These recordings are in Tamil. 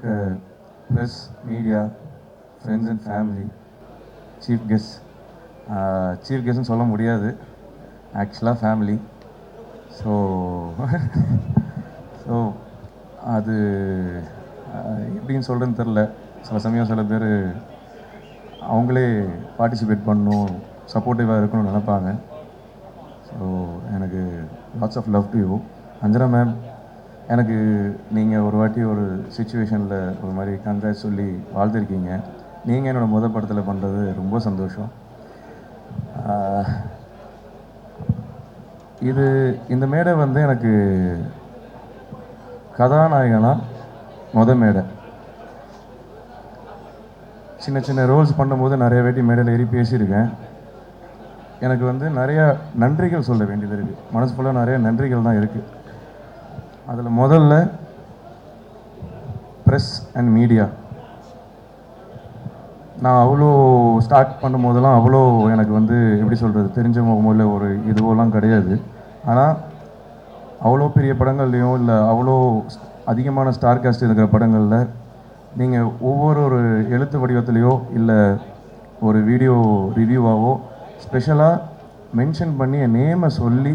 வந்திருக்க press, media, friends and family, chief guest, chief கெஸ்ட்னு சொல்ல முடியாது, ஆக்சுவலாக ஃபேமிலி. ஸோ ஸோ அது எப்படின்னு சொல்கிறேன்னு தெரில. சில சமயம் சில பேர் அவங்களே பார்ட்டிசிபேட் பண்ணணும், சப்போர்ட்டிவாக இருக்கணும்னு நினைப்பாங்க. ஸோ எனக்கு lots of love to you. Anjana ma'am, எனக்கு நீங்கள் ஒரு வாட்டி ஒரு சுச்சுவேஷனில் ஒரு மாதிரி கங்க்ராட்ஸ் சொல்லி வாழ்த்துருக்கீங்க. நீங்கள் என்னோடய முதல் படத்தில் பண்ணுறது ரொம்ப சந்தோஷம். இந்த மேடை வந்து எனக்கு கதாநாயகனாக மேடை. சின்ன சின்ன ரோல்ஸ் பண்ணும்போது நிறைய வாட்டி மேடையில் ஏறி பேசியிருக்கேன். எனக்கு வந்து நிறையா நன்றிகள் சொல்ல வேண்டியது இருக்குது. மனசு ஃபுல்லாக நிறைய நன்றிகள் தான் இருக்குது. அதில் முதல்ல ப்ரெஸ் அண்ட் மீடியா. நான் அவ்வளோ ஸ்டார்ட் பண்ணும்போதெல்லாம் அவ்வளோ எனக்கு வந்து எப்படி சொல்கிறது, தெரிஞ்ச முகமில் ஒரு இதுவெல்லாம் கிடையாது. ஆனால் அவ்வளோ பெரிய படங்கள்லையும் இல்லை அவ்வளோ அதிகமான ஸ்டார் காஸ்ட் இருக்கிற படங்களில் நீங்கள் ஒவ்வொரு எழுத்து வடிவத்துலேயோ இல்லை ஒரு வீடியோ ரிவ்யூவாகவோ ஸ்பெஷலாக மென்ஷன் பண்ணி என் நேமை சொல்லி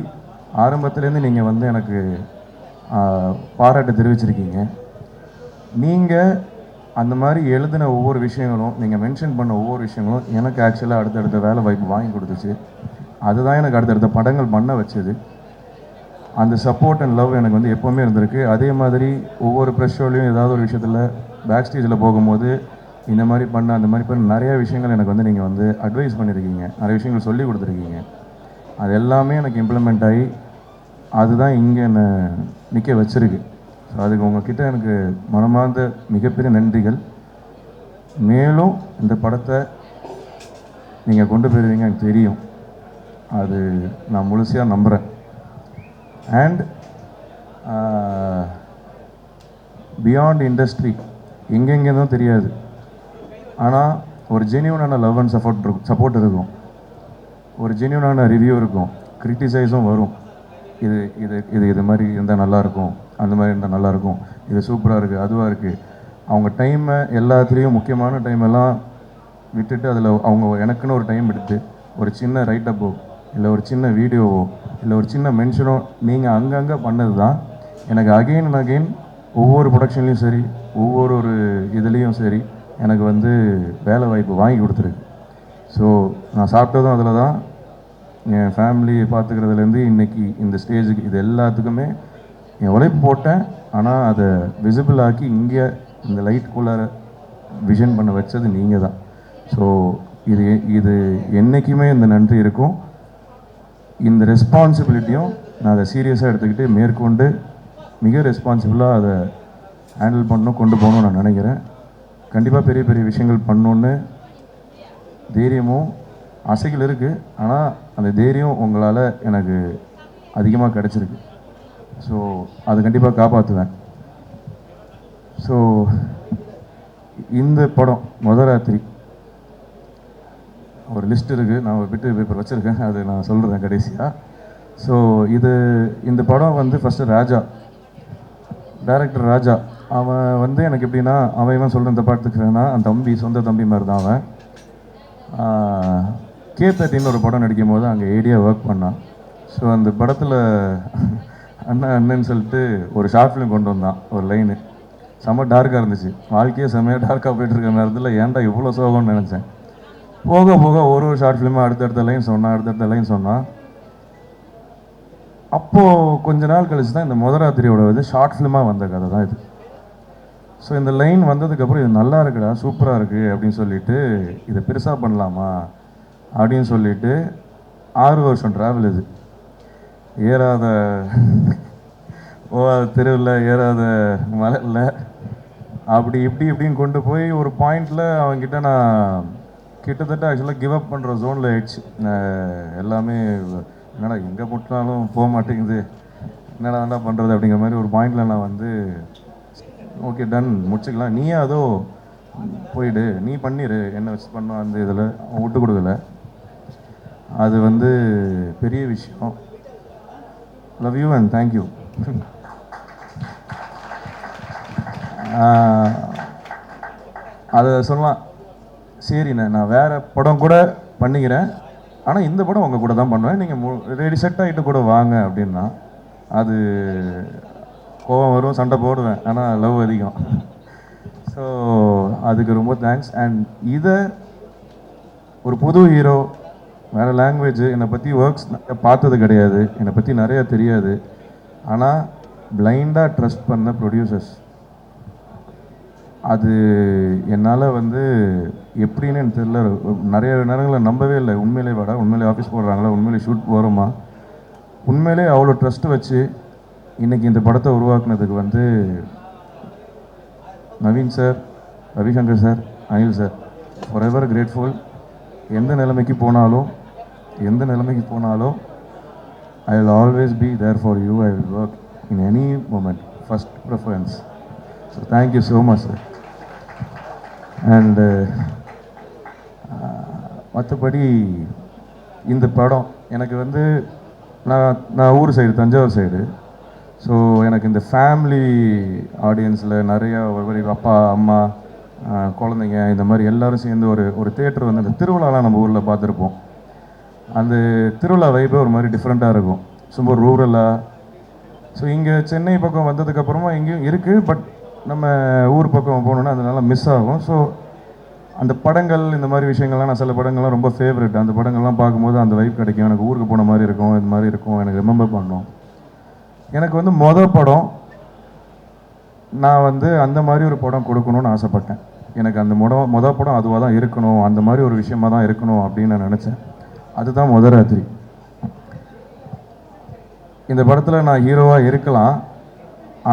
ஆரம்பத்துலேருந்து நீங்கள் வந்து எனக்கு பாராட்டு தெரிவிச்சிருக்கீங்க. நீங்கள் அந்த மாதிரி எழுதின ஒவ்வொரு விஷயங்களும், நீங்கள் மென்ஷன் பண்ண ஒவ்வொரு விஷயங்களும் எனக்கு ஆக்சுவலாக அடுத்தடுத்த வேலை வாய்ப்பு வாங்கி கொடுத்துச்சு. அதுதான் எனக்கு அடுத்தடுத்த படங்கள் பண்ண வச்சது. அந்த சப்போர்ட் அண்ட் லவ் எனக்கு வந்து எப்போவுமே இருந்திருக்கு. அதே மாதிரி ஒவ்வொரு ப்ரெஸ் ஷோலையும் ஏதாவது ஒரு விஷயத்தில் பேக் ஸ்டேஜில் போகும்போது இந்த மாதிரி பண்ண அந்த மாதிரி பண்ண நிறைய விஷயங்கள் எனக்கு வந்து நீங்கள் வந்து அட்வைஸ் பண்ணியிருக்கீங்க, நிறைய விஷயங்கள் சொல்லி கொடுத்துருக்கீங்க. அது எல்லாமே எனக்கு இம்ப்ளிமெண்ட் ஆகி அதுதான் இங்கே என்னை நிற்க வச்சுருக்கு. ஸோ அதுக்கு உங்கள்கிட்ட எனக்கு மனமார்ந்த மிகப்பெரிய நன்றிகள். மேலும் இந்த படத்தை நீங்கள் கொண்டு போயிருவீங்க எனக்கு தெரியும். அது நான் முழுமையாக நம்புகிறேன். அண்ட் பியாண்ட் இண்டஸ்ட்ரி எங்கெங்கேதான் தெரியாது, ஆனால் ஒரு ஜென்யூனான லவ் அண்ட் சப்போர்ட் இருக்கும், ஒரு ஜென்யூனான ரிவ்யூ இருக்கும், கிரிட்டிசைஸும் வரும். இது இது இது இது மாதிரி இருந்தால் நல்லாயிருக்கும், அந்த மாதிரி இருந்தால் நல்லாயிருக்கும், இது சூப்பராக இருக்குது, அதுவாக இருக்குது. அவங்க டைமை எல்லாத்துலேயும் முக்கியமான டைமெல்லாம் விட்டுட்டு அதில் அவங்க எனக்குன்னு ஒரு டைம் எடுத்து ஒரு சின்ன ரைட்டப்போ இல்லை ஒரு சின்ன வீடியோவோ இல்லை ஒரு சின்ன மென்ஷனோ நீங்கள் அங்கங்கே பண்ணது தான் எனக்கு அகெயின் அண்ட் அகெயின் ஒவ்வொரு ப்ரொடக்ஷன்லேயும் சரி, ஒவ்வொரு இதுலேயும் சரி எனக்கு வந்து வேலை வாய்ப்பு வாங்கி கொடுத்துருக்கு. ஸோ நான் சாப்பிட்டதும் அதில் தான், என் ஃபேமிலியை பார்த்துக்கிறதுலேருந்து இன்றைக்கி இந்த ஸ்டேஜுக்கு இது எல்லாத்துக்குமே என் உழைப்பு போட்டேன். ஆனால் அதை விசிபிள் ஆக்கி இங்கே இந்த லைட்டுக்குள்ளார விஷன் பண்ண வச்சது நீங்கள் தான். ஸோ இது இது என்றைக்குமே இந்த நன்றி இருக்கும். இந்த ரெஸ்பான்சிபிலிட்டியும் நான் அதை சீரியஸாக எடுத்துக்கிட்டு மேற்கொண்டு மிக ரெஸ்பான்சிபிளாக அதை ஹேண்டில் பண்ணணும், கொண்டு போகணும்னு நான் நினைக்கிறேன். கண்டிப்பாக பெரிய பெரிய விஷயங்கள் பண்ணணுன்னு தைரியமும் ஆசைகள் இருக்குது. ஆனால் அந்த தைரியம் உங்களால் எனக்கு அதிகமாக கிடச்சிருக்கு. ஸோ அதை கண்டிப்பாக காப்பாற்றுவேன். ஸோ இந்த படம் ராத்திரி ஒரு லிஸ்ட் இருக்குது, நான் ஒரு பிட்டு பேப்பர் வச்சுருக்கேன், அது நான் சொல்கிறேன் கடைசியாக. ஸோ இந்த படம் வந்து ஃபஸ்ட்டு ராஜா, டைரக்டர் ராஜா, அவன் வந்து எனக்கு எப்படின்னா, அவன் சொல்கிற இந்த படத்துக்குன்னா அந்த தம்பி சொந்த தம்பி மாதிரி தான் அவன். K13 ஒரு படம் நடிக்கும் போது அங்கே ஏடியாக ஒர்க் பண்ணான். ஸோ அந்த படத்தில் அண்ணன்னு சொல்லிட்டு ஒரு ஷார்ட் ஃபிலிம் கொண்டு வந்தான். ஒரு லைனு செம்ம டார்க்காக இருந்துச்சு. வாழ்க்கையே செம்மையாக டார்க்காக போய்ட்டுருக்க நேரத்தில் ஏன்டா இவ்வளோ சோகம்னு நினச்சேன். போக போக ஒரு ஷார்ட் ஃபிலிமாக அடுத்தடுத்த லைன் சொன்னான். அப்போது கொஞ்ச நாள் கழிச்சு தான் இந்த ராத்திரியோட இது ஷார்ட் ஃபிலிமாக வந்த கதை தான் இது. ஸோ இந்த லைன் வந்ததுக்கப்புறம் இது நல்லா இருக்குடா, சூப்பராக இருக்குது அப்படின்னு சொல்லிட்டு இதை பெருசாக பண்ணலாமா அப்படின்னு சொல்லிட்டு 6 வருஷம் ட்ராவல். இது ஏறாத தெருவில், ஏறாத மலையில், அப்படி இப்படின்னு கொண்டு போய் ஒரு பாயிண்டில் அவங்ககிட்ட நான் கிட்டத்தட்ட ஆக்சுவலாக கிவ் அப் பண்ணுற ஜோனில் ஆயிடுச்சு. எல்லாமே என்னடா எங்கே முட்டினாலும் போக மாட்டேங்குது, என்னடா என்ன பண்ணுறது அப்படிங்கிற மாதிரி ஒரு பாயிண்டில் நான் வந்து ஓகே டன் முடிச்சுக்கலாம், நீயே அதோ போயிடு, நீ பண்ணிடு, என்ன வச்சு பண்ணோம் அந்த இதில் அவன் விட்டு கொடுக்கல. அது வந்து பெரிய விஷயம். Love you and thank you. அதை சொல்லலாம், சரிண்ணே நான் வேறு படம் கூட பண்ணிக்கிறேன், ஆனால் இந்த படம் உங்கள் கூட தான் பண்ணுவேன், நீங்கள் ரெடி செட் ஆகிட்டு கூட வாங்க அப்படின்னா அது கோவம் வரும், சண்டை போடுவேன், ஆனால் லவ் அதிகம். ஸோ அதுக்கு ரொம்ப தேங்க்ஸ். அண்ட் இதை ஒரு புது ஹீரோ, வேறு லாங்குவேஜ், என்னை பற்றி ஒர்க்ஸ் பார்த்தது கிடையாது, என்னை பற்றி நிறையா தெரியாது, ஆனால் பிளைண்டாக ட்ரஸ்ட் பண்ண ப்ரொடியூசர்ஸ், அது என்னால் வந்து எப்படின்னு எனக்கு தெரியல. நிறைய நேரங்களில் நம்பவே இல்லை, உண்மையிலே வாடா, உண்மையிலே ஆஃபீஸ் போடுறாங்களா, உண்மையிலே ஷூட் வருமா, உண்மையிலே அவ்வளோ ட்ரஸ்ட்டு வச்சு இன்றைக்கி இந்த படத்தை உருவாக்குனதுக்கு வந்து Naveen sir, Ravishankar sir, Anil sir, forever grateful. எந்த நிலைமைக்கு போனாலும் I will always be there for you. I will work in any moment, first preference. So thank you so much sir. And மற்றபடி இந்த படம் எனக்கு வந்து நான் ஊர் சைடு, தஞ்சாவூர் சைடு. ஸோ எனக்கு இந்த ஃபேமிலி ஆடியன்ஸில் நிறையா அப்பா அம்மா குழந்தைங்க இந்த மாதிரி எல்லோரும் சேர்ந்து ஒரு தேட்டர் வந்து அந்த திருவிழாலாம் நம்ம ஊரில் பார்த்துருப்போம். அந்த திருவிழா வைப்பே ஒரு மாதிரி டிஃப்ரெண்ட்டாக இருக்கும், சும்மா ரூரலாக. ஸோ இங்கே சென்னை பக்கம் வந்ததுக்கப்புறமா எங்கேயும் இருக்குது, பட் நம்ம ஊர் பக்கம் போகணுன்னா அதனால மிஸ் ஆகும். ஸோ அந்த படங்கள், இந்த மாதிரி விஷயங்கள்லாம் நான் சில படங்கள்லாம் ரொம்ப ஃபேவரெட். அந்த படங்கள்லாம் பார்க்கும்போது அந்த வைப் கிடைக்கும், எனக்கு ஊருக்கு போன மாதிரி இருக்கும், இந்த மாதிரி இருக்கும், எனக்கு ரிமெம்பர் பண்ணோம். எனக்கு வந்து மொதல் படம் நான் வந்து அந்த மாதிரி ஒரு படம் கொடுக்கணும்னு ஆசைப்பட்டேன். எனக்கு அந்த மொதல் படம் அதுவாக தான் இருக்கணும், அந்த மாதிரி ஒரு விஷயமாக தான் இருக்கணும் அப்படின்னு நான் நினச்சேன். அதுதான் முதல் ராத்திரி. இந்த படத்தில் நான் ஹீரோவாக இருக்கலாம்,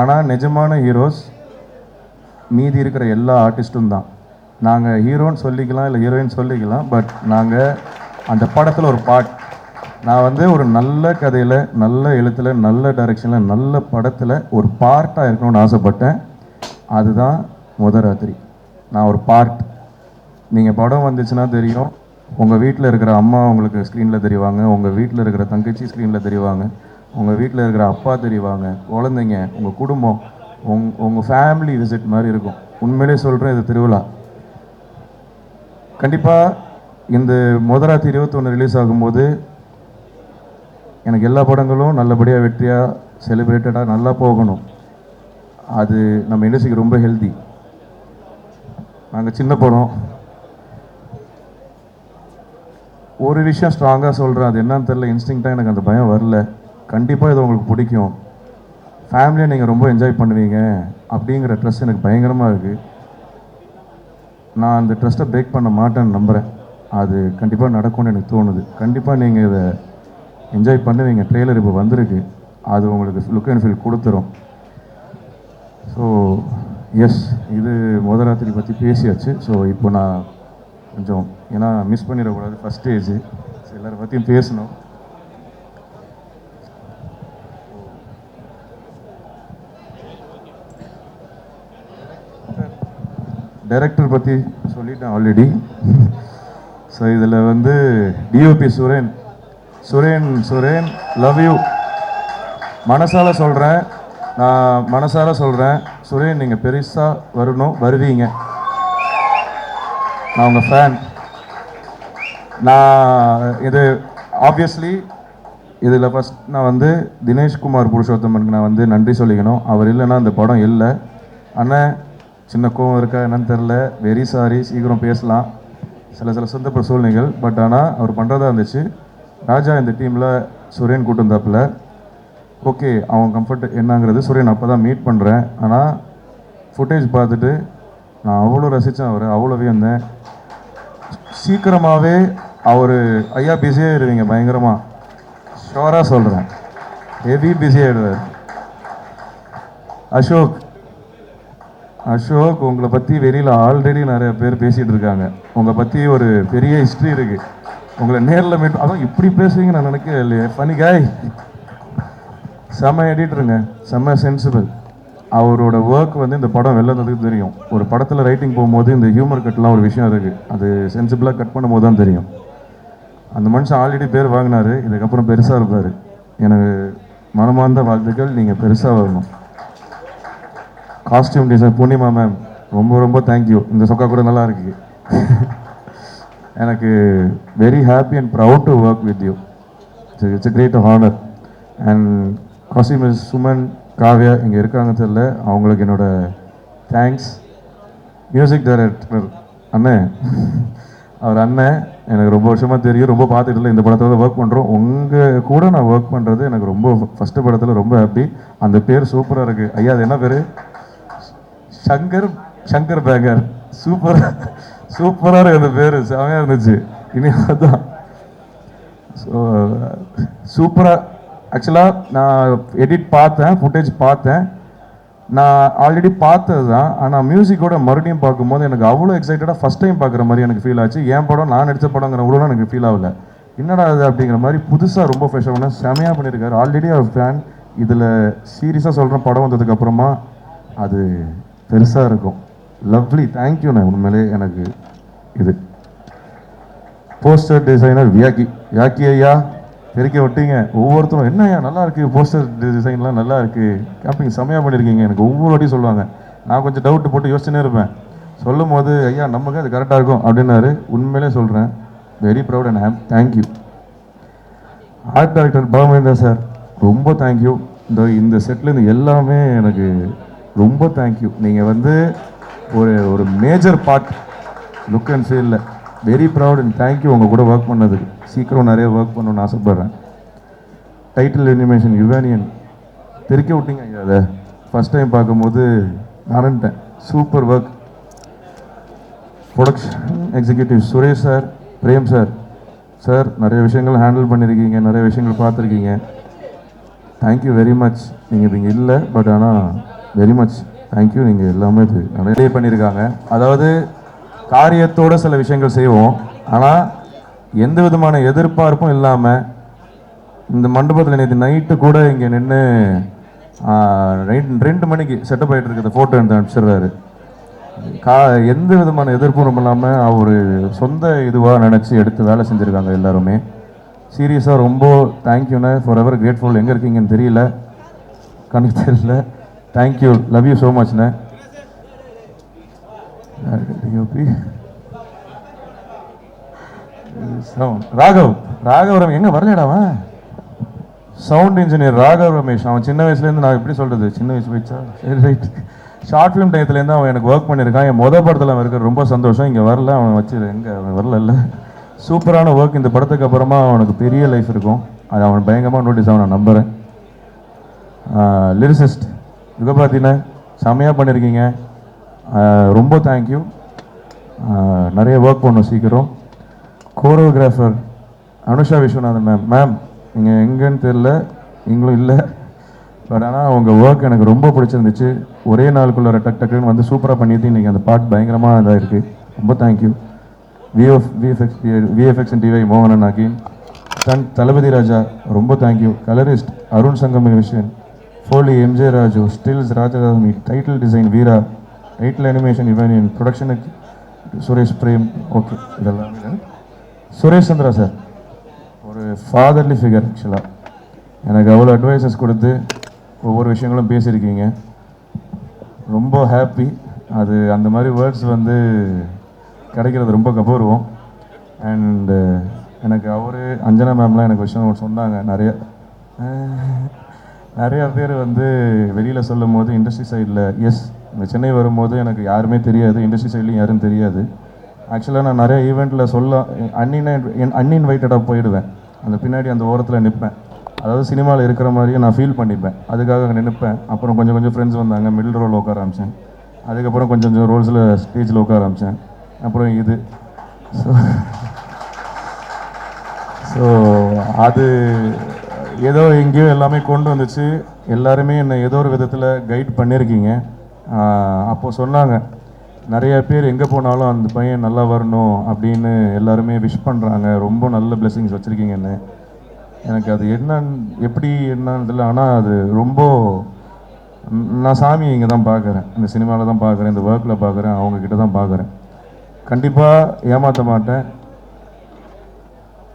ஆனால் நிஜமான ஹீரோஸ் மீதி இருக்கிற எல்லா ஆர்டிஸ்ட்டும் தான். நாங்கள் ஹீரோன்னு சொல்லிக்கலாம், இல்லை ஹீரோயின் சொல்லிக்கலாம், பட் நாங்கள் அந்த படத்தில் ஒரு பார்ட். நான் வந்து ஒரு நல்ல கதையில், நல்ல எழுத்தில், நல்ல டைரெக்ஷனில், நல்ல படத்தில் ஒரு பார்ட்டாக இருக்கணும்னு ஆசைப்பட்டேன். அதுதான் முதல் ராத்திரி. நான் ஒரு பார்ட். நீங்கள் படம் வந்துச்சுன்னா தெரியும், உங்கள் வீட்டில் இருக்கிற அம்மா உங்களுக்கு ஸ்க்ரீனில் தெரிவாங்க, உங்கள் வீட்டில் இருக்கிற தங்கச்சி ஸ்க்ரீனில் தெரிவாங்க, உங்கள் வீட்டில் இருக்கிற அப்பா தெரிவாங்க, குழந்தைங்க, உங்கள் குடும்பம், உங்கள் ஃபேமிலி விசிட் மாதிரி இருக்கும். உண்மையிலே சொல்கிறேன், இது திருவிழா. கண்டிப்பாக இந்த முதல் ராத்திரி 21 ரிலீஸ் ஆகும்போது எனக்கு எல்லா படங்களும் நல்லபடியாக வெற்றியாக செலிப்ரேட்டடாக நல்லா போகணும். அது நம்ம இண்டஸ்ட்ரிக்கு ரொம்ப ஹெல்தி. நாங்கள் சின்ன படம். ஒரு விஷயம் ஸ்ட்ராங்காக சொல்கிறேன், அது என்னன்னு தெரில, இன்ஸ்டிங்க்டாக எனக்கு அந்த பயம் வரல. கண்டிப்பாக இது உங்களுக்கு பிடிக்கும், ஃபேமிலியை நீங்கள் ரொம்ப என்ஜாய் பண்ணுவீங்க அப்படிங்கிற ட்ரஸ்ட் எனக்கு பயங்கரமாக இருக்குது. நான் அந்த ட்ரஸ்ட்டை பிரேக் பண்ண மாட்டேன்னு நம்புகிறேன். அது கண்டிப்பாக நடக்கும்னு எனக்கு தோணுது. கண்டிப்பாக நீங்கள் இதை என்ஜாய் பண்ணுவீங்க. ட்ரெய்லர் இப்போ வந்திருக்கு, அது உங்களுக்கு லுக் அண்ட் ஃபீல் கொடுத்துரும். ஸோ எஸ், இது முதல் ராத்திரி பற்றி பேசியாச்சு. ஸோ இப்போ நான் கொஞ்சம், ஏன்னா மிஸ் பண்ணிடக்கூடாது, ஃபஸ்ட் ஸ்டேஜ் எல்லாரை பற்றியும் பேசணும். டைரக்டர் பற்றி சொல்லிட்டேன் ஆல்ரெடி. ஸோ இதில் வந்து டிஓபி சுரேன் லவ் யூ. மனசால சொல்கிறேன், நான் மனசார சொல்கிறேன், சுரேன் நீங்கள் பெருசாக வரணும், வருவீங்க. நான் உங்கள் ஃபேன். நான் இது ஆப்வியஸ்லி இதில் ஃபஸ்ட் நான் வந்து தினேஷ்குமார் புருஷோத்தமனுக்கு நான் வந்து நன்றி சொல்லிக்கணும். அவர் இல்லைன்னா இந்த படம் இல்லை. அண்ணன் சின்ன கோவம் இருக்கா என்னன்னு தெரில, வெரி சாரி. சீக்கிரம் பேசலாம், சில சந்தர்ப்ப சூழ்நிலைகள். பட் ஆனால் அவர் பண்ணுறதா இருந்துச்சு. ராஜா இந்த டீமில் சுரேன் கூட்டு வந்தாப்பில். ஓகே, அவன் கம்ஃபர்ட் என்னங்கிறது சுரேன் அப்போ தான் மீட் பண்ணுறேன். ஆனால் ஃபுட்டேஜ் பார்த்துட்டு நான் அவ்வளோ ரசித்தேன், அவர் அவ்வளோ வியந்தேன். சீக்கிரமாகவே அவர் ஐயா பிஸியாக இருவீங்க, பயங்கரமாக ஷோராக சொல்கிறேன், ஹெவி பிஸியாகிடுவார். அசோக் உங்களை பற்றி வெளியில் ஆல்ரெடி நிறைய பேர் பேசிகிட்டு இருக்காங்க. உங்களை பற்றி ஒரு பெரிய ஹிஸ்ட்ரி இருக்குது. உங்களை நேரில் மீட், அதான் இப்படி பேசுவீங்க நான் நினைக்கவே இல்லையே. ஃபனி காய், செம்ம எடிட்டருங்க, செம்ம சென்சிபிள். அவரோட ஒர்க் வந்து இந்த படம் வெள்ளதுக்கு தெரியும். ஒரு படத்தில் ரைட்டிங் போகும்போது இந்த ஹியூமர் கட்லாம் ஒரு விஷயம் இருக்குது, அது சென்சிபிளாக கட் பண்ணும்போது தான் தெரியும். அந்த மனுஷன் ஆல்ரெடி பேர் வாங்கினார், இதுக்கப்புறம் பெருசாக இருப்பார். எனக்கு மனமார்ந்த வாழ்த்துக்கள், நீங்கள் பெருசாக வரணும். காஸ்டியூம் டிசைன் பூர்ணிமா மேம் ரொம்ப ரொம்ப தேங்க்யூ. இந்த சொக்கா கூட நல்லா இருக்கு. எனக்கு very happy and proud to work with you. It's a great honor. And காசிமிஸ் சுமன் காவ்யா இங்கே இருக்காங்க தெரியல, அவங்களுக்கு என்னோட தேங்க்ஸ். மியூசிக் டைரக்டர் அண்ணன், அவர் அண்ணன் எனக்கு ரொம்ப வருஷமாக தெரியும், ரொம்ப பார்த்துட்டு இல்லை, இந்த படத்தில் ஒர்க் பண்ணுறோம். உங்கள் கூட நான் ஒர்க் பண்ணுறது எனக்கு ரொம்ப ஃபஸ்ட்டு படத்தில் ரொம்ப ஹாப்பி. அந்த பேர் சூப்பராக இருக்குது ஐயா. அது என்ன பேர்? சங்கர் பேங்கர். சூப்பராக இருக்குது அந்த பேர், செமையாக இருந்துச்சு. இனி அதுதான் ஸோ சூப்பராக. ஆக்சுவலாக நான் எடிட் பார்த்தேன், ஃபுட்டேஜ் பார்த்தேன், நான் ஆல்ரெடி பார்த்தது தான். ஆனால் மியூசிக்கோட மறுபடியும் பார்க்கும்போது எனக்கு அவ்வளோ எக்ஸைட்டடாக ஃபஸ்ட் டைம் பார்க்குற மாதிரி எனக்கு ஃபீல் ஆச்சு. என் படம், நான் நடித்த படங்கிற அவ்வளோ எனக்கு ஃபீல் ஆகல. என்னடா அது அப்படிங்கிற மாதிரி புதுசாக ரொம்ப ஃப்ரெஷ்ஷாக பண்ண செமையாக பண்ணியிருக்காரு. ஆல்ரெடி அவர் ஃபேன். இதில் சீரியஸாக சொல்கிற படம் வந்ததுக்கப்புறமா அது பெருசாக இருக்கும். லவ்லி, தேங்க்யூண்ணே. உண்மையிலே எனக்கு இது போஸ்டர் டிசைனர் வியாக்கி ஐயா தெரிக்க விட்டீங்க. ஒவ்வொருத்தரும் என்ன ஐயா நல்லா இருக்குது, போஸ்டர் டிசைன்லாம் நல்லா இருக்குது, கேம்பிங் செம்மையாக பண்ணியிருக்கீங்க. எனக்கு ஒவ்வொரு வாட்டியும் சொல்லுவாங்க. நான் கொஞ்சம் டவுட்டு போட்டு யோசிச்சுனே இருப்பேன். சொல்லும் போது ஐயா நமக்கு அது கரெக்டாக இருக்கும் அப்படின்னாரு. உண்மையிலே சொல்கிறேன், வெரி ப்ரௌட் அண்ட் ஹேம். Thank you. Art director Bamendra sir, ரொம்ப தேங்க்யூ. இந்த செட்லேருந்து எல்லாமே எனக்கு ரொம்ப தேங்க்யூ. நீங்கள் வந்து ஒரு மேஜர் பார்ட் லுக் அண்ட் ஃபீலில் வெரி ப்ரௌட் அண்ட் தேங்க்யூ. உங்கள் கூட ஒர்க் பண்ணதுக்கு சீக்கிரம் நிறைய ஒர்க் பண்ணணும்னு ஆசைப்பட்றேன். டைட்டில் அனிமேஷன் யுவானியன் தெரிக்க விட்டீங்க ஐயா. அதை ஃபஸ்ட் டைம் பார்க்கும்போது மறந்துட்டேன். Super work. Production executive Suresh sir, Prem sir, sir நிறைய விஷயங்கள் ஹேண்டில் பண்ணியிருக்கீங்க, நிறைய விஷயங்கள் பார்த்துருக்கீங்க. Thank you very much. நீங்கள் இங்கே இல்லை, பட் ஆனால் வெரி மச் தேங்க்யூ. நீங்கள் எல்லாமே இது நிறைய பண்ணியிருக்காங்க. அதாவது காரியத்தோடு சில விஷயங்கள் செய்வோம், ஆனால் எந்த விதமான எதிர்பார்ப்பும் இல்லாமல் இந்த மண்டபத்தில் நேற்று நைட்டு கூட இங்கே நின்று நைட் 2 மணிக்கு செட்டப் ஆகிட்டு இருக்கிற ஃபோட்டோ எடுத்து அனுப்பிச்சிடுறாரு. எந்த விதமான எதிர்ப்பும் இல்லாமல் அவர் சொந்த இதுவாக நினச்சி எடுத்து வேலை செஞ்சுருக்காங்க எல்லாருமே. சீரியஸாக ரொம்ப தேங்க்யூண்ணே. For ever grateful. எங்கே இருக்கீங்கன்னு தெரியல, கணக்கு தெரியல. தேங்க்யூ, லவ் யூ ஸோ மச்ண்ணே. ராகவ் ரமேஷ் எங்கே வரலடாவா? Sound engineer Raghav Ramesh. அவன் சின்ன வயசுலேருந்து, நான் எப்படி சொல்கிறது, சின்ன வயசு போயிடுச்சா, சரி ரைட், ஷார்ட் ஃபிலிம் டயத்துலேருந்து அவன் எனக்கு ஒர்க் பண்ணியிருக்கான். என் படத்தில் அவன் இருக்கிற ரொம்ப சந்தோஷம். இங்கே வரல, அவன் வச்சு எங்கே அவன் வரல. சூப்பரான ஒர்க். இந்த படத்துக்கு அப்புறமா அவனுக்கு பெரிய லைஃப் இருக்கும். அது அவன் பயங்கரமாக நோட்டீஸ் ஆகும், நான் நம்புகிறேன். லிரிசிஸ்ட் யுகபாத்தின செம்மையாக பண்ணியிருக்கீங்க. ரொம்ப தேங்க்யூ. நிறைய ஒர்க் பண்ணும் சீக்கிரம். கோரியோகிராஃபர் அனுஷா விஸ்வநாதன் மேம் நீங்கள் எங்கேன்னு தெரில, நீங்களும் இல்லை, பட் ஆனால் உங்கள் ஒர்க் எனக்கு ரொம்ப பிடிச்சிருந்துச்சு. ஒரே நாளுக்குள்ள டக்குன்னு வந்து சூப்பராக பண்ணிட்டு இன்றைக்கி அந்த பாட் பயங்கரமாக இதாக இருக்குது. ரொம்ப தேங்க்யூ. விஎஃப்எக்ஸ் அண்ட் டிவை மோகனன் அகீன். தளபதி ராஜா ரொம்ப தேங்க்யூ. கலரிஸ்ட் அருண் சங்கம் விஷயன், ஃபோலி எம்ஜே ராஜு, ஸ்டில்ஸ் ராஜதாமி, title design Veera, title animation யுவானியன், ப்ரொடக்ஷனுக்கு சுரேஷ் பிரேம். ஓகே, இதெல்லாம் சுரேஷ் சந்திரா சார் ஒரு ஃபாதர்லி ஃபிகர். ஆக்சுவலாக எனக்கு அவ்வளோ அட்வைசஸ் கொடுத்து ஒவ்வொரு விஷயங்களும் பேசியிருக்கீங்க. ரொம்ப ஹாப்பி. அது அந்த மாதிரி வேர்ட்ஸ் வந்து கிடைக்கிறது ரொம்ப கௌரவம். அண்டு எனக்கு அவர் அஞ்சனா மேம்லாம் எனக்கு விஷயம் சொன்னாங்க. நிறையா பேர் வந்து வெளியில் சொல்லும் போது இண்டஸ்ட்ரி சைடில், எஸ் இந்த சென்னை வரும்போது எனக்கு யாருமே தெரியாது, இண்டஸ்ட்ரி சைட்லையும் யாரும் தெரியாது. ஆக்சுவலாக நான் நிறைய ஈவெண்ட்டில் அன்இன்வைட்டடாக போயிடுவேன். அந்த பின்னாடி அந்த ஓரத்தில் நிற்பேன். அதாவது சினிமாவில் இருக்கிற மாதிரியே நான் ஃபீல் பண்ணிப்பேன். அதுக்காக நிற்பேன். அப்புறம் கொஞ்சம் ஃப்ரெண்ட்ஸ் வந்தாங்க, மிடில் ரோல் உட்கார ஆரம்பித்தேன். அதுக்கப்புறம் கொஞ்சம் ரோல்ஸில் ஸ்டேஜில் உட்கார ஆரம்பித்தேன். அப்புறம் இது ஸோ அது ஏதோ எங்கேயோ எல்லாமே கொண்டு வந்துச்சு. எல்லாருமே என்னை ஏதோ ஒரு விதத்தில் கைட் பண்ணியிருக்கீங்க. அப்போது சொன்னாங்க, நிறைய பேர் எங்கே போனாலும் அந்த பையன் நல்லா வரணும் அப்படின்னு எல்லாருமே விஷ் பண்ணுறாங்க, ரொம்ப நல்ல பிளெஸிங்ஸ் வச்சுருக்கீங்கன்னு. எனக்கு அது எப்படி என்னன்னு தெரியல, ஆனால் அது ரொம்ப, நான் சாமி இங்கே தான் பார்க்குறேன், இந்த சினிமாவில் தான் பார்க்குறேன், இந்த ஒர்க்கில் பார்க்குறேன், அவங்கக்கிட்ட தான் பார்க்குறேன். கண்டிப்பாக ஏமாற்ற மாட்டேன்.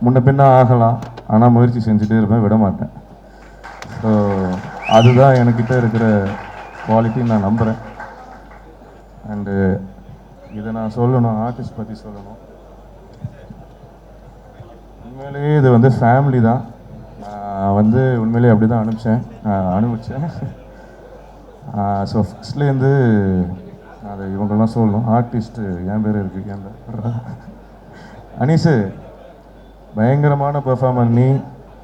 முன்ன பின்ன ஆகலாம், ஆனால் முயற்சி செஞ்சுட்டே இருப்பேன், விட மாட்டேன். ஸோ அதுதான் என்கிட்ட இருக்கிற குவாலிட்டின்னு நான் நம்புகிறேன். அண்டு இதை நான் சொல்லணும், ஆர்டிஸ்ட் பற்றி சொல்லணும். உண்மையிலேயே இது வந்து ஃபேமிலி தான். நான் வந்து உண்மையிலேயே அப்படி தான் அனுப்பிச்சேன். ஸோ ஃபஸ்ட்லேருந்து அதை இவங்கெல்லாம் சொல்லணும். ஆர்டிஸ்ட்டு என் பேர் இருக்குது, என் பேர் அனீஸு பயங்கரமான பெர்ஃபார்மர். நீ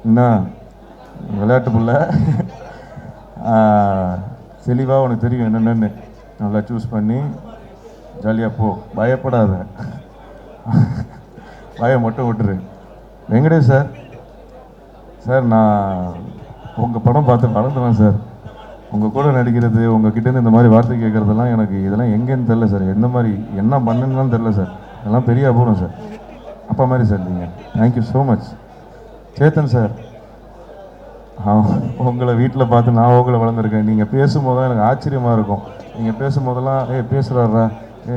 என்ன விளையாட்டு புள்ள, தெளிவாக உனக்கு தெரியும் என்னென்னு, நல்லா சூஸ் பண்ணி ஜாலியாக போ, பயப்படாத, பயம் மட்டும் விட்டுரு. வெங்கடேஷ் சார், சார் நான் உங்கள் படம் பார்த்து வளர்ந்துவேன் சார். உங்கள் கூட நடிக்கிறது, உங்கள் கிட்டேருந்து இந்த மாதிரி வார்த்தை கேட்குறதெல்லாம் எனக்கு இதெல்லாம் எங்கேன்னு தெரில சார். எந்த மாதிரி என்ன பண்ணுன்னு தெரில சார். இதெல்லாம் பெரிய அபூர்வம் சார். அப்பா மாதிரி சார் நீங்கள். Thank you so much. Chetan sir, உங்களை வீட்டில் பார்த்து நான் உங்களை வளர்ந்துருக்கேன். நீங்கள் பேசும்போது தான் எனக்கு ஆச்சரியமாக இருக்கும். நீங்கள் பேசும்போதெல்லாம் பேசுகிறாரா,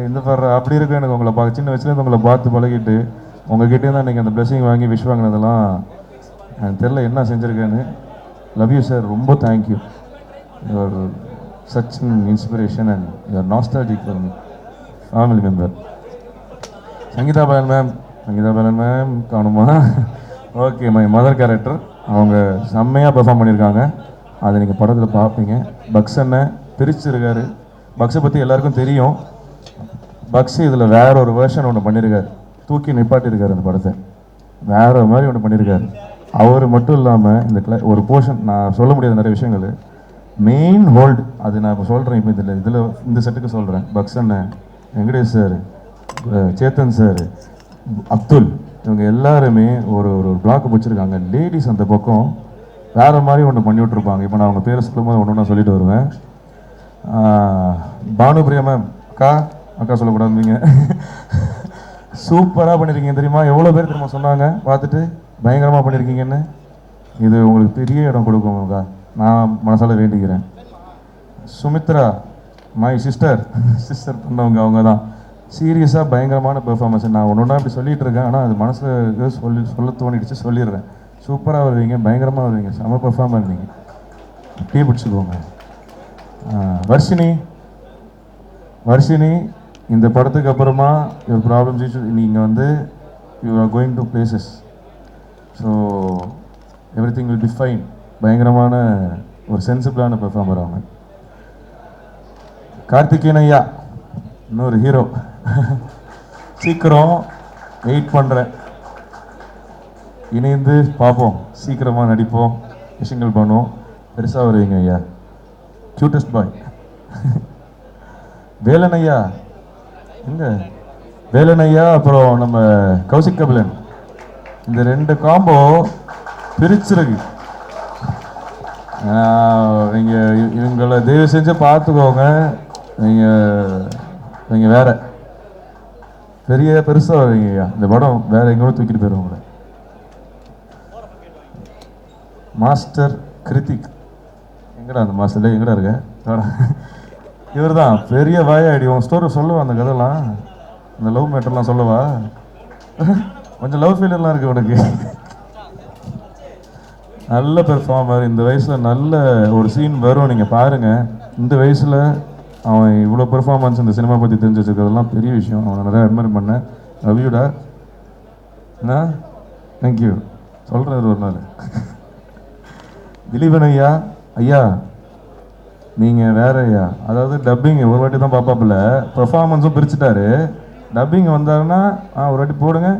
இந்த பாடுறா அப்படி இருக்கும். எனக்கு உங்களை சின்ன வயசுலேருந்து உங்களை பார்த்து பழகிட்டு உங்ககிட்டே தான் நீங்கள் அந்த பிளெஸிங் வாங்கி விஷ் வாங்கினதெல்லாம் எனக்கு தெரில என்ன செஞ்சுருக்கேன்னு. லவ் யூ சார், ரொம்ப thank you. Your such an inspiration and your nostalgic for me, family member. Sangeetha Balan ma'am காணுமா? Okay, my mother character. அவங்க செம்மையாக பெர்ஃபார்ம் பண்ணியிருக்காங்க. அதை நீங்கள் படத்தில் பார்ப்பீங்க. பக்ஸ் அண்ணன் பிரிச்சிருக்காரு. பக்ஸை பற்றி எல்லாருக்கும் தெரியும். பக்ஸ் இதில் வேற ஒரு வேர்ஷன் ஒன்று பண்ணியிருக்காரு, தூக்கி நிப்பாட்டியிருக்காரு. அந்த படத்தை வேறு மாதிரி ஒன்று பண்ணியிருக்காரு. அவர் மட்டும் இல்லாமல் இந்த ஒரு போர்ஷன் நான் சொல்ல முடியாத நிறைய விஷயங்கள், மெயின் ஹோல்டு அது நான் இப்போ சொல்கிறேன். இப்போ இதில் இந்த செட்டுக்கு சொல்கிறேன். பக்ஸ் அண்ணன், வெங்கடேஷ் சார், சேத்தன் சார், அப்துல், இவங்க எல்லாருமே ஒரு ஒரு பிளாக் வச்சுருக்காங்க. லேடிஸ் அந்த பக்கம் வேறு மாதிரி ஒன்று பண்ணி விட்ருப்பாங்க. இப்போ நான் அவங்க பேரை சொல்லும்போது ஒன்று நான் சொல்லிட்டு வருவேன். பானுபிரியா மேம், அக்கா சொல்லக்கூடாது, நீங்கள் சூப்பராக பண்ணியிருக்கீங்க தெரியுமா? எவ்வளோ பேர் தெரியுமா சொன்னாங்க பார்த்துட்டு பயங்கரமாக பண்ணியிருக்கீங்கன்னு. இது உங்களுக்கு பெரிய இடம் கொடுக்கும்க்கா, நான் மனசால் வேண்டிக்கிறேன். சுமித்ரா, மை சிஸ்டர் பண்ணவங்க, அவங்க தான் சீரியஸாக பயங்கரமான பெர்ஃபார்மன்ஸ். நான் ஒன்று ஒன்றா இப்படி சொல்லிகிட்டு இருக்கேன், ஆனால் அது மனசில் சொல்ல தோணிடுச்சு, சொல்லிடுறேன். சூப்பராக வருவீங்க, பயங்கரமாக வருவீங்க, செம பெர்ஃபார்மர் நீங்கள். டீ பிடிச்சிக்கோங்க. வர்ஷினி, இந்த படத்துக்கு அப்புறமா யுவர் ப்ராப்ளம்ஸ் இஷ்யூ நீங்கள் வந்து you are going to places. So every thing will be fine. பயங்கரமான ஒரு சென்சிபிளான பெர்ஃபார்மர் அவங்க. கார்த்திகேயன் ஐயா, இன்னொரு ஹீரோ. சீக்கிரம் வெயிட் பண்ணுறேன், இணைந்து பார்ப்போம், சீக்கிரமாக நடிப்போம், விஷயங்கள் பண்ணுவோம், பெருசாக வருவீங்க ஐயா. கியூட்டஸ்ட் பாய். வேலன் ஐயா, எங்க வேலன் ஐயா, அப்புறம் நம்ம கௌசிக் கபிலன், இந்த ரெண்டு காம்போ பிரிச்சிருக்கு. நீங்கள் இவங்களை தயவு செஞ்சு பார்த்துக்கோங்க. நீங்கள் வேற பெருசாக வருவீங்க ஐயா. இந்த படம் வேற எங்கேயும் தூக்கிட்டு போயிடும் உங்களை. மாஸ்டர் கிருத்திக், எங்கடா அந்த மாஸ்டர்ல எங்கடா இருக்க? இவர் தான் பெரிய வாயாடி. உன் ஸ்டோரி சொல்லுவா, அந்த கதைலாம், அந்த லவ் மேட்டர்லாம் சொல்லவா? கொஞ்சம் லவ் ஃபெயிலியர்லாம் இருக்குது உனக்கு. நல்ல பெர்ஃபார்மர். இந்த வயசில் நல்ல ஒரு சீன் வரும், நீங்கள் பாருங்கள். இந்த வயசில் அவன் இவ்வளோ பெர்ஃபார்மன்ஸ் இந்த சினிமா பற்றி தெரிஞ்சு வச்சுருக்கிறதெல்லாம் பெரிய விஷயம். அவனை நிறையா அட்மைர் பண்ணேன். லவ்யூடா. என்ன? தேங்க்யூ. சொல்கிறார் ஒரு நாள். திலீபன் ஐயா, ஐயா நீங்கள் வேற ஐயா. அதாவது டப்பிங் ஒரு வாட்டி தான் பார்ப்பாப்புல, பெர்ஃபார்மன்ஸும் பிரிச்சுட்டாரு. டப்பிங் வந்தாருன்னா ஒரு வாட்டி போடுங்க,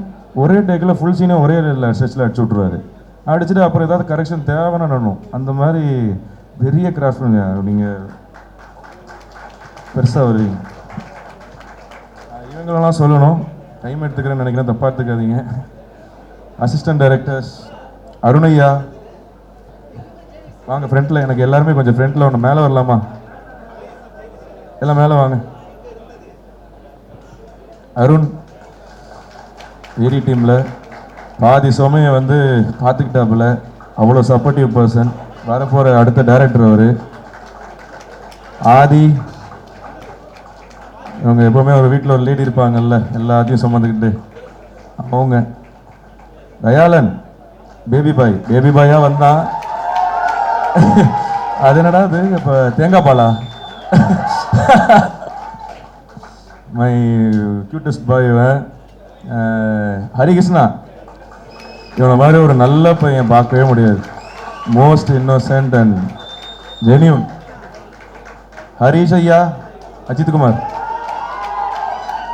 ஒரே டேக்கில் ஃபுல் சீனே ஒரே ஸ்டெச்சில் அடிச்சு விட்ருவாரு. அடிச்சுட்டு அப்புறம் ஏதாவது கரெக்ஷன் தேவைன்னா நடணும். அந்த மாதிரி பெரிய கிராஃப்ட்டுங்க. நீங்கள் பெருசாக வருவீங்க. இவங்களெல்லாம் சொல்லணும், டைம் எடுத்துக்கிறேன்னு நினைக்கிறேன், தப்பாக எடுத்துக்காதீங்க. அசிஸ்டன்ட் டைரக்டர்ஸ் அருணையா வாங்க ஃப்ரண்ட்டில். எனக்கு எல்லாருமே கொஞ்சம் ஃப்ரண்ட்டில் ஒன்று மேலே வரலாமா? எல்லாம் மேலே வாங்க. அருண் ஏரி டீமில் பாதி சமயம் வந்து பார்த்துக்கிட்டாப்புல, அவ்வளோ சப்போர்ட்டிவ் பர்சன். வரப்போகிற அடுத்த டைரக்டர் அவர். ஆதி, இவங்க எப்போவுமே ஒரு வீட்டில் ஒரு லேடி இருப்பாங்கல்ல, எல்லாத்தையும் சுமந்துக்கிட்டு அவங்க. தயாளன், பேபி பாயாக வந்தான். அது என்னடா அது இப்போ தேங்காய் பாலா? மை கியூட்டஸ்ட் பாய் இவன். ஹரிகிருஷ்ணா, இவனை மாதிரி ஒரு நல்ல பையன் பார்க்கவே முடியாது. Most innocent and genuine. Harish ஐயா, அஜித் குமார்,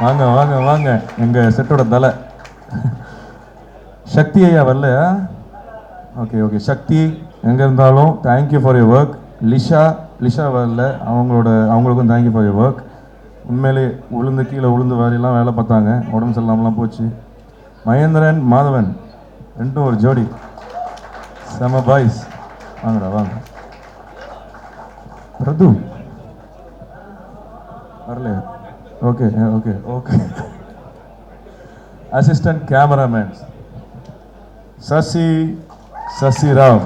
வாங்க வாங்க வாங்க, எங்கள் செட்டோட தலை. சக்தி ஐயா வரலையா? ஓகே ஓகே, சக்தி எங்கே இருந்தாலும் thank you for your work. Lisha வரல, அவங்களுக்கும் தேங்க்யூ ஃபார் யுவர் ஒர்க். உண்மையிலே கீழே உளுந்து வாரிலாம் வேலை பார்த்தாங்க, உடம்பு சரியில்லாமலாம் போச்சு. மகேந்திரன், மாதவன் ரெண்டும் ஒரு ஜோடி, செம பாய்ஸ். வாங்கடா வாங்க. பிரது வரலையா? Okay okay okay. Assistant cameraman Sasirao,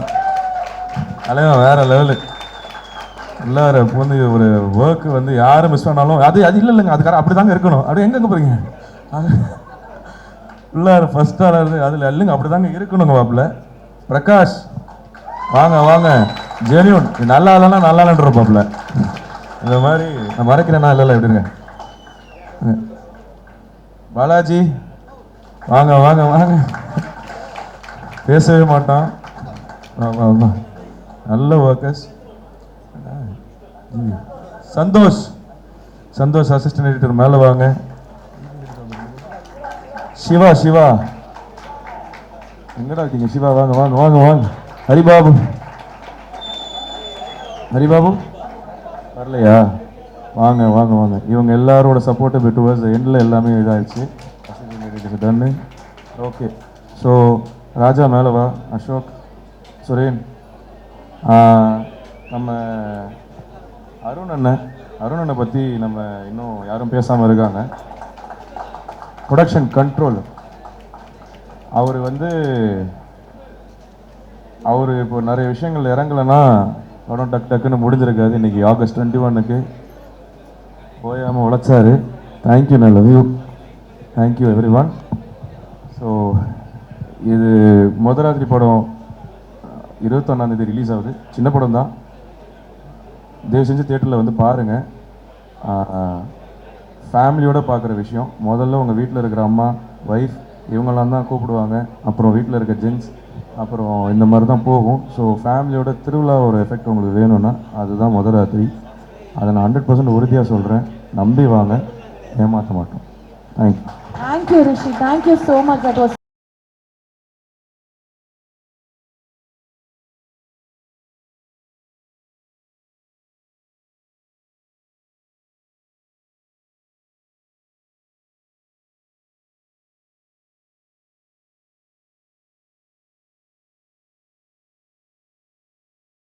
அலைவன் வேற லெவலு. எல்லாரும் வந்து ஒரு ஒர்க்கு வந்து யாரும் மிஸ் பண்ணாலும் அது இல்லைங்க, அதுக்காக அப்படி தாங்க இருக்கணும். அப்படி எங்கெங்க போறீங்க? உள்ளார ஃபர்ஸ்ட் ஆளர் அதில் இல்லைங்க, அப்படி தாங்க இருக்கணுங்க. வாப்பில் பிரகாஷ், வாங்க வாங்க, ஜெனியூன். நல்லா இல்லைன்னா நல்லா இல்லைன்ற பாப்பில் இந்த மாதிரி நான் மறைக்கிறேன்னா இல்லை எப்படிங்க. பாலாஜி, வாங்க வாங்க வாங்க, பேசவே மாட்டான். நல்ல ஒர்க்கர்ஸ். சந்தோஷ் அசிஸ்டன்ட் எடிட்டர், மேலே வாங்க. சிவா எங்கடா இருக்கீங்க? சிவா வாங்க வாங்க வாங்க வாங்க. ஹரிபாபு வரலையா? வாங்க வாங்க வாங்க. இவங்க எல்லாரோட சப்போர்ட்டு பிட்டுவர்ஸ் எண்டில் எல்லாமே இதாகிடுச்சு. டன்னு. ஓகே, ஸோ ராஜா மேலே வா. அசோக், சுரேன், நம்ம அருண் அண்ணனை பற்றி நம்ம இன்னும் யாரும் பேசாமல் இருக்காங்க. ப்ரொடக்ஷன் கண்ட்ரோல், அவர் இப்போ நிறைய விஷயங்கள் இறங்கலைன்னா படம் டக்குன்னு முடிஞ்சிருக்காது. இன்றைக்கி ஆகஸ்ட் 21க்கு போயாமல் உழைச்சாரு. தேங்க்யூ, நான் love you. Thank you every one. So இது முதராத்திரி படம் 21ஆம் தேதி ரிலீஸ் ஆகுது. சின்ன படம் தான், தயவு செஞ்சு தியேட்டரில் வந்து பாருங்கள். ஃபேமிலியோடு பார்க்குற விஷயம். முதல்ல உங்கள் வீட்டில் இருக்கிற அம்மா, ஒய்ஃப், இவங்கெல்லாம் தான் கூப்பிடுவாங்க. அப்புறம் வீட்டில் இருக்க ஜென்ஸ், அப்புறம் இந்த மாதிரி தான் போகும். ஸோ ஃபேமிலியோட திருவிழா ஒரு எஃபெக்ட் உங்களுக்கு வேணும்னா அதுதான் முதராத்திரி. அதை நான் 100% உறுதியாக சொல்கிறேன். நம்பி வாங்க, ஏமாற்ற மாட்டோம். Thank you. Thank you, Rishi. Thank you so much. That was